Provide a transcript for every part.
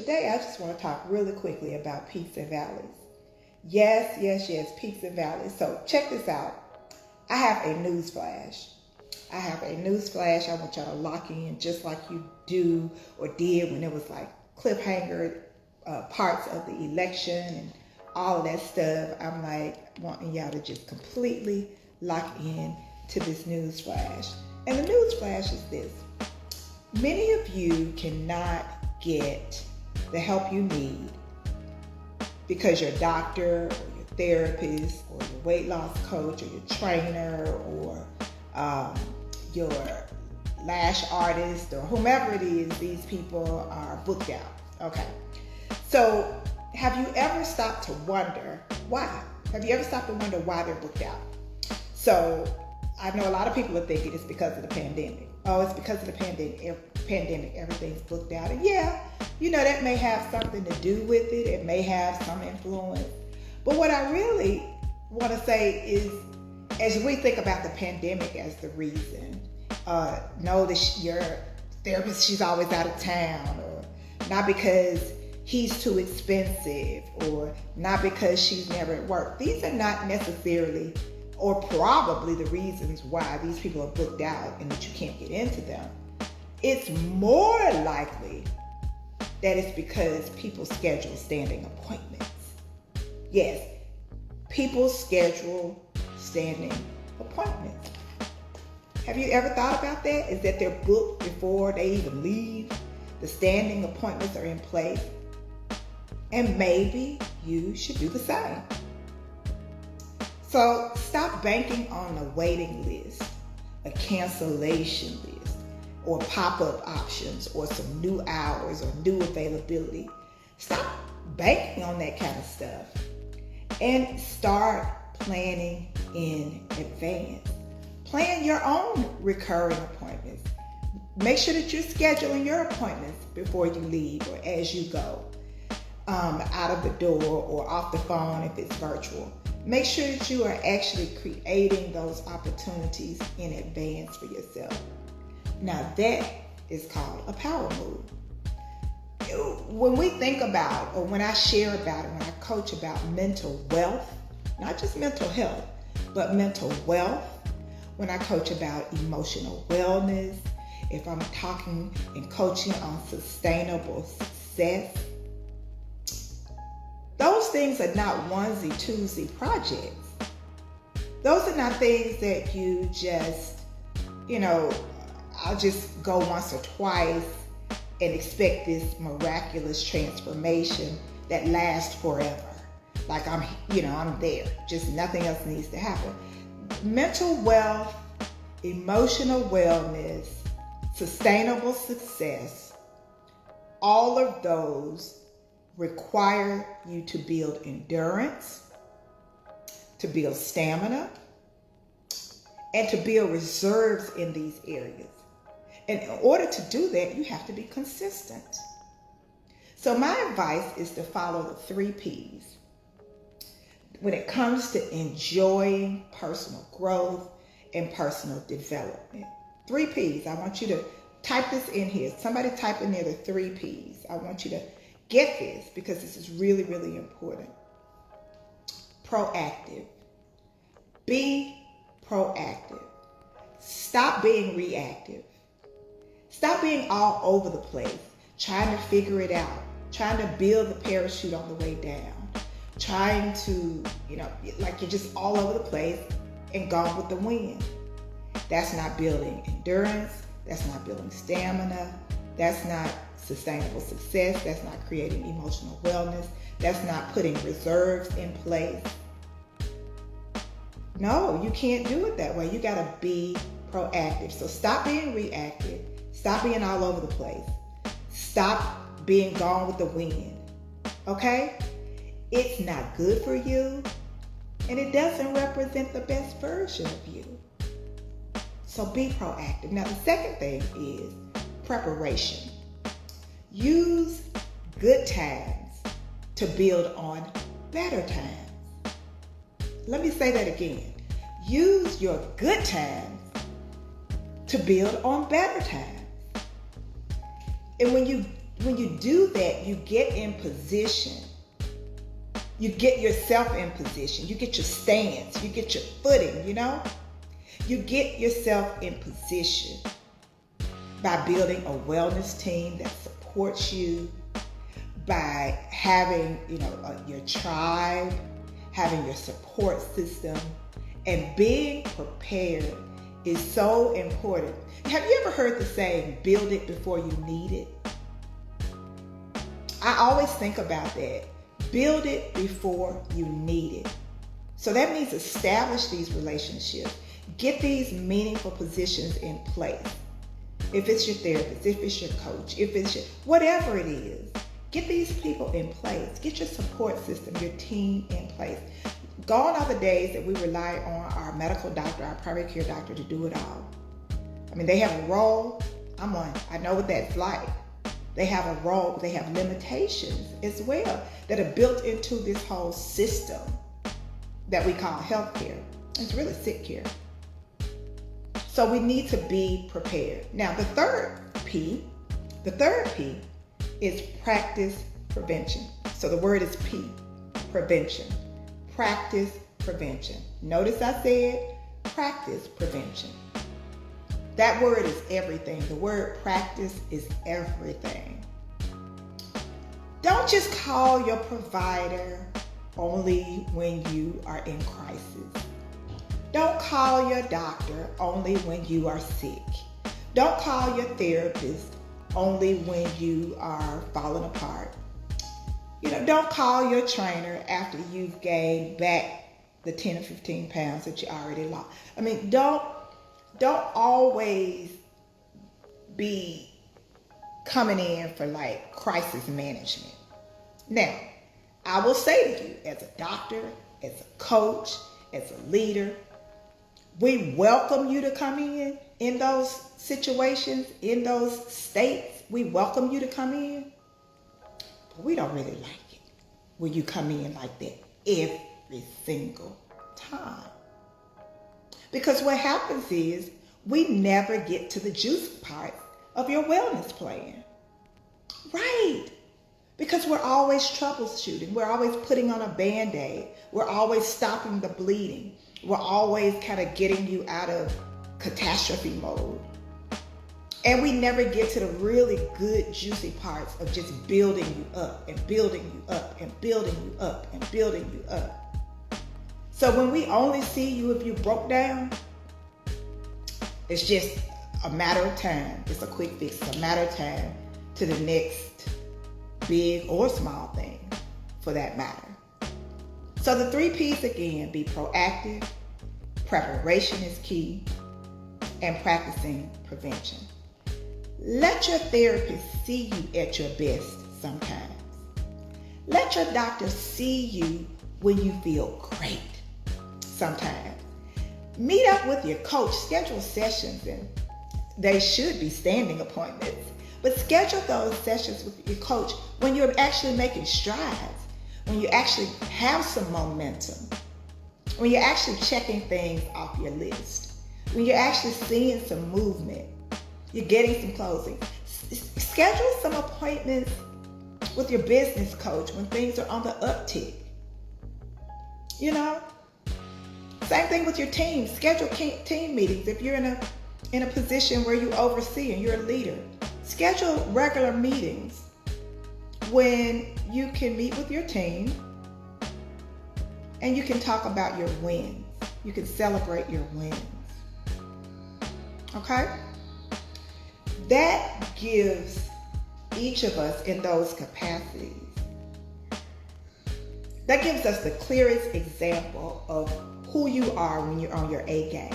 Today, I just want to talk really quickly about peaks and valleys. Yes, peaks and valleys. So check this out. I have a news flash. I want y'all to lock in just like you do or did when it was like cliffhanger parts of the election and all of that stuff. I'm like wanting y'all to just completely lock in to this news flash. And the news flash is this. Many of you cannot get the help you need because your doctor or your therapist or your weight loss coach or your trainer or your lash artist or whomever it is, these people are booked out. Okay. So have you ever stopped to wonder why? Have you ever stopped to wonder why they're booked out? So I know a lot of people are thinking it's because of the pandemic. Oh, it's because of the pandemic. Everything's booked out. And yeah, that may have something to do with it. It may have some influence. But what I really want to say is, as we think about the pandemic as the reason, know that your therapist, she's always out of town, or not because he's too expensive, or not because she's never at work. These are not necessarily or probably the reasons why these people are booked out and that you can't get into them. It's more likely that it's because people schedule standing appointments. Yes, people schedule standing appointments. Have you ever thought about that? Is that they're booked before they even leave? The standing appointments are in place. And maybe you should do the same. So stop banking on a waiting list, a cancellation list, or pop-up options, or some new hours or new availability. Stop banking on that kind of stuff and start planning in advance. Plan your own recurring appointments. Make sure that you're scheduling your appointments before you leave or as you go out of the door or off the phone if it's virtual. Make sure that you are actually creating those opportunities in advance for yourself. Now that is called a power move. When we think about, or when I share about it, when I coach about mental wealth, not just mental health, but mental wealth, when I coach about emotional wellness, if I'm talking and coaching on sustainable success, those things are not onesie-twosie projects. Those are not things that you just, I'll just go once or twice and expect this miraculous transformation that lasts forever. Like I'm there. Just nothing else needs to happen. Mental wealth, emotional wellness, sustainable success, all of those require you to build endurance, to build stamina, and to build reserves in these areas. And in order to do that, you have to be consistent. So my advice is to follow the 3 P's. When it comes to enjoying personal growth and personal development. 3 P's. I want you to type this in here. Somebody type in there the 3 P's. I want you to get this because this is really, really important. Proactive. Be proactive. Stop being reactive. Stop being all over the place, trying to figure it out, trying to build the parachute on the way down, trying to, like you're just all over the place and gone with the wind. That's not building endurance. That's not building stamina. That's not sustainable success. That's not creating emotional wellness. That's not putting reserves in place. No, you can't do it that way. You got to be proactive. So stop being reactive. Stop being all over the place. Stop being gone with the wind. Okay? It's not good for you, and it doesn't represent the best version of you. So be proactive. Now, the second thing is preparation. Use good times to build on better times. Let me say that again. Use your good times to build on better times. And when you when you do that, you get in position. You get yourself in position. You get your stance. You get your footing, you know? You get yourself in position by building a wellness team that supports you, by having, your tribe, having your support system, and being prepared is so important. Have you ever heard the saying, build it before you need it? I always think about that. Build it before you need it. So that means establish these relationships. Get these meaningful positions in place. If it's your therapist, if it's your coach, if it's your, whatever it is, get these people in place. Get your support system, your team in place. Gone are the days that we rely on our medical doctor, our primary care doctor to do it all. I mean, they have a role. I know what that's like. They have a role, but they have limitations as well that are built into this whole system that we call healthcare. It's really sick care. So we need to be prepared. Now, the third P is practice prevention. So the word is P, prevention. Practice prevention. Notice I said practice prevention. That word is everything. The word practice is everything. Don't just call your provider only when you are in crisis. Don't call your doctor only when you are sick. Don't call your therapist only when you are falling apart. Don't call your trainer after you've gained back the 10 or 15 pounds that you already lost. I mean, don't always be coming in for like crisis management. Now, I will say to you, as a doctor, as a coach, as a leader, we welcome you to come in those situations, in those states. We welcome you to come in, but we don't really like it when you come in like that every single time. Because what happens is we never get to the juicy part of your wellness plan. Right. Because we're always troubleshooting. We're always putting on a Band-Aid. We're always stopping the bleeding. We're always kind of getting you out of catastrophe mode. And we never get to the really good, juicy parts of just building you up and building you up and building you up and building you up. So when we only see you if you broke down, it's just a matter of time. It's a quick fix. It's a matter of time to the next big or small thing for that matter. So the 3 P's again, be proactive, preparation is key, and practicing prevention. Let your therapist see you at your best sometimes. Let your doctor see you when you feel great sometimes. Meet up with your coach, schedule sessions, and they should be standing appointments, but schedule those sessions with your coach when you're actually making strides, when you actually have some momentum, when you're actually checking things off your list, when you're actually seeing some movement, you're getting some closing. Schedule some appointments with your business coach when things are on the uptick. Same thing with your team. Schedule team meetings. If you're in a position where you oversee and you're a leader, schedule regular meetings when you can meet with your team and you can talk about your wins. You can celebrate your wins. Okay? That gives each of us in those capacities, that gives us the clearest example of who you are when you're on your A game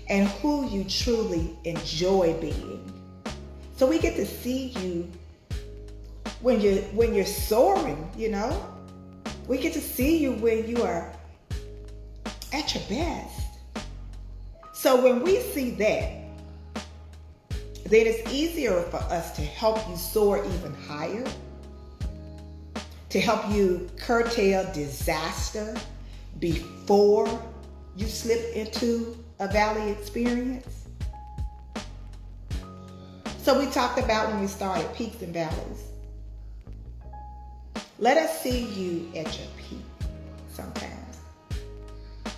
and who you truly enjoy being. So we get to see you when you're soaring, We get to see you when you are at your best. So when we see that, then it's easier for us to help you soar even higher, to help you curtail disaster before you slip into a valley experience. So we talked about when we started peaks and valleys. Let us see you at your peak sometimes.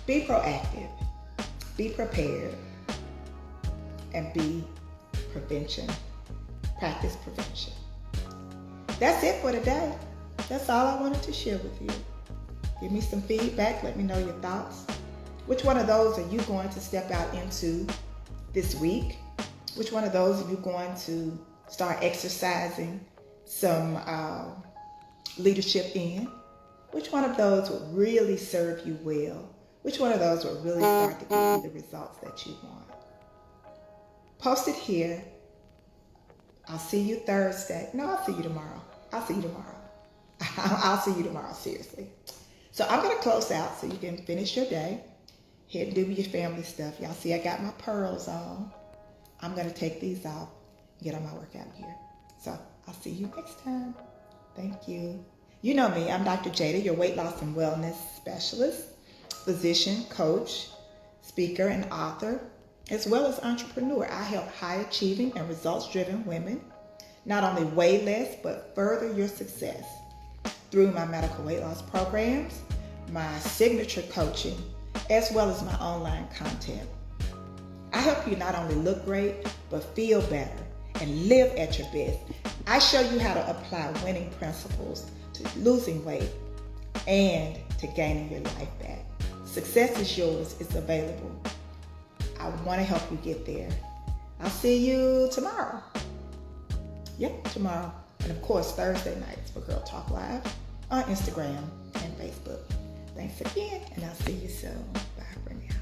Be proactive, be prepared, and be prevention. Practice prevention. That's it for today. That's all I wanted to share with you. Give me some feedback. Let me know your thoughts. Which one of those are you going to step out into this week? Which one of those are you going to start exercising some leadership in? Which one of those would really serve you well? Which one of those would really start to give you the results that you want? Post it here. I'll see you Thursday. No, I'll see you tomorrow. I'll see you tomorrow. I'll see you tomorrow, seriously. So I'm going to close out so you can finish your day. Head and do your family stuff. Y'all see I got my pearls on. I'm going to take these off and get on my workout gear. So I'll see you next time. Thank you. You know me. I'm Dr. Jada, your weight loss and wellness specialist, physician, coach, speaker, and author, as well as entrepreneur. I help high-achieving and results-driven women not only weigh less, but further your success through my medical weight loss programs, my signature coaching, as well as my online content. I help you not only look great, but feel better and live at your best. I show you how to apply winning principles to losing weight and to gaining your life back. Success is yours. It's available. I want to help you get there. I'll see you tomorrow. Yep, tomorrow. And of course, Thursday nights for Girl Talk Live on Instagram and Facebook. Thanks again, and I'll see you soon. Bye for now.